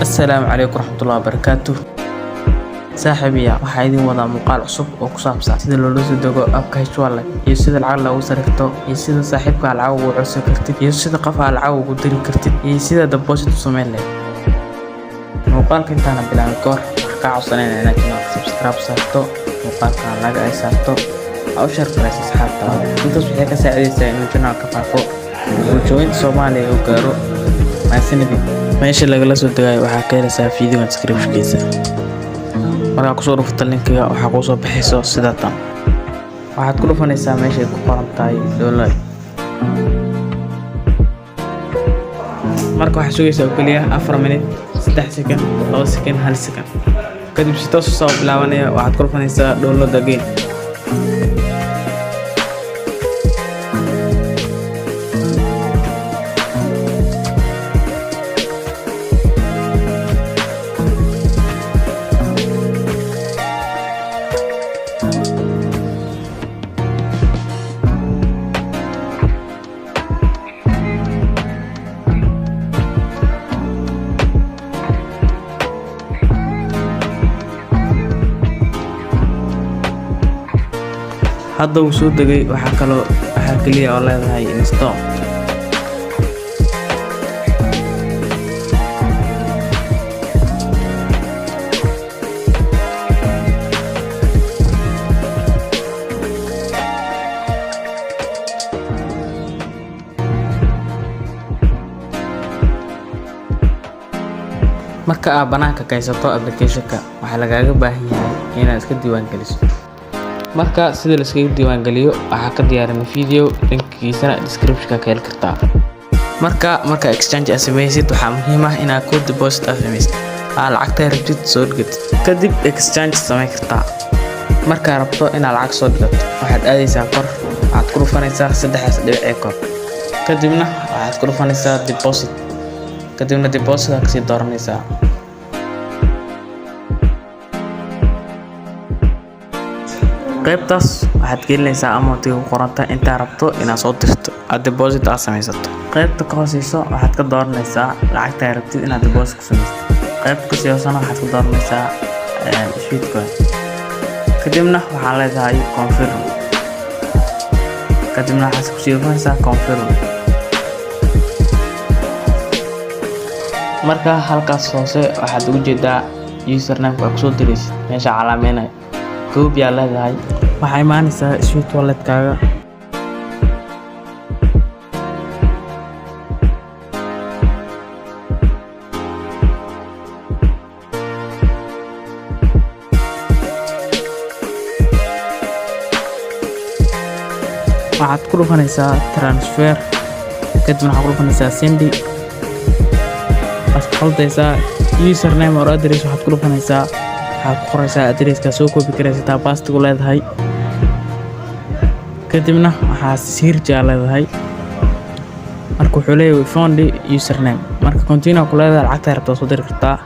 السلام عليكم ورحمة الله وبركاته. saaxiibaya waxaa idin wadaa muuqaal cusub oo ku saabsan sida loo soo dego abka Hwallet iyo sida lacag loogu sarifto iyo sida saaxiibka lacag ugu codsan kartid iyo sida qof lacag ugu diri kartid iyo sida deposit u sameyn lahayd. muuqaalka intaan bilaabay goor wax ka codsanayna inaad channelka subscribe saarto, muuqaalka laga ay saarto, oo share garayso asxaabtaada. intaas waxay ka saacidaysaa inuu channelka faafo oo join Soomaaliya uu gaaro maasanidii. meesha lagala soo degayo waxaa ka helaysaa video description-kiisa. marka ku soo dhufto linkiga waxa ku soo bixayso sida tan. waxaad ku dhufanaysaa meesha ay ku qoran tahay download. marka waxa sugaysaa kaliya 4 minute 3 second 2 second 1 second kadib si toos ah bilaabanaya waxaad ku dhufanaysaa download again. hadda uu soo degay waxa kaliya oo leedahay install. marka aad banaanka ka haysato application-ka waxa lagaaga baahan yahay inaad iska diiwaan geliso. marka sida la iskaga diiwaan geliyo waxa ka diyaarinay video linkigiisana description-ka ka heli kartaa. marka exchange samaysid waxa muhiim ah inaad ku deposit samaysid lacagta rabtid soo dhigtid kadib exchange samay kartaa. marka rabto inaad lacag soo dhigato waxaad aadaysaa kor waxaad ku dhufanaysaa 3 koob kadibna waxaad ku dhufanaysaa deposit kadibna deposit ka sii dooranaysaa. qaybtaas waxaad gelinaysaa amount-iga ku qoranta inta rabto inaad soo dirto aad deposit aad samaysato. qaybta ka hooseyso waxaad ka dooranaysaa lacagta rabtid inaad deposit ku samayso. qaybta ka sii hoosana waxaad ka dooranaysaa Bitcoin kadibna waxaa leedahay confirm kadibna waxaad ku sii dhufanaysaa confirm. marka halkaas hoose waxaad ugu jeedaa username-ka ku soo diraysid meesha calaameynaya goob yaa leedahay waxay imaanaysaa Hwallet-kaaga. waxaad ku dhufanaysaa transfer kadibna waxaad ku dhufanaysaa send waxaad khaldaysaa username or address waxaad ku dhufanaysaa waxaad ku qoraysaa address-ka soo copy garaysataa paste-ku leedahay kadibna waxaad sirja leedahay. marka wuxuu leeyahay found username marka continue ku leedahay lacagta rabto soo diri kartaa.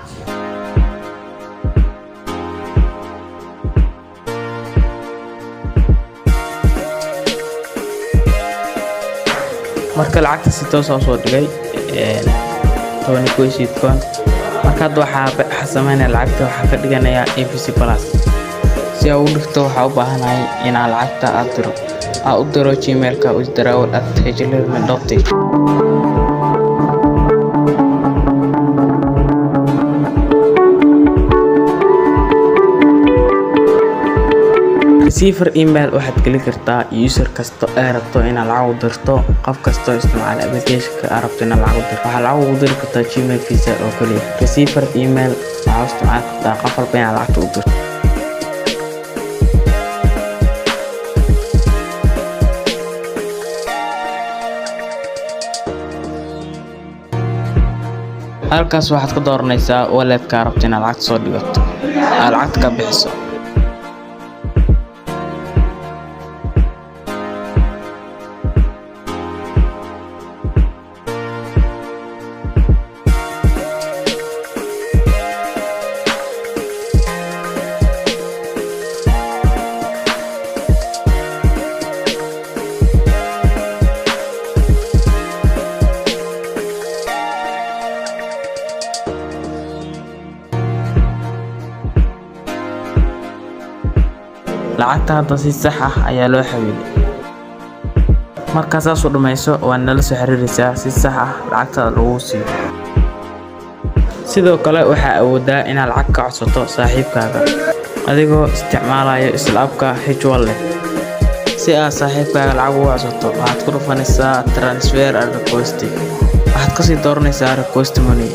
marka lacagta si toos ah soo dhigay 10 Bitcoin. marka hadda waxa sameynaya lacagta waxa ka dhiganaya ABC Plus. si aad u dhigto waxa u baahanahay in aad lacagta aad u diro Gmail-ka withdrawal@hwallet.it. receiver email waxaad geli kartaa user kasto ee rabto inaad lacag u dirto qof kasto isticmaala application-ka aad rabto inaad lacag u dirto. waxaad lacag ugu diri kartaa Gmail-kiisa oo kaliya. receiver email waxaad isticmaali kartaa qof walba inaad lacagta u dirto. halkaas waxaad ka dooranaysaa wallet-ka aad rabto inaad lacag soo dhigato aad lacagta ka bixiso. lacagta hadda si sax ah ayaa loo xawilay. Marka saas u dhamayso waa nala soo xiriiraysaa si sax ah lacagta lagu siiyo. Sidoo kale waxaa awoodaa inaad lacag ka codsato saaxiibkaaga adigoo isticmaalaya isla appka H-Wallet. Si aad saaxiibkaaga lacag ugu codsato waxaad ku dhufanaysaa transfer and request. Waxaad kasii dooranaysaa request money.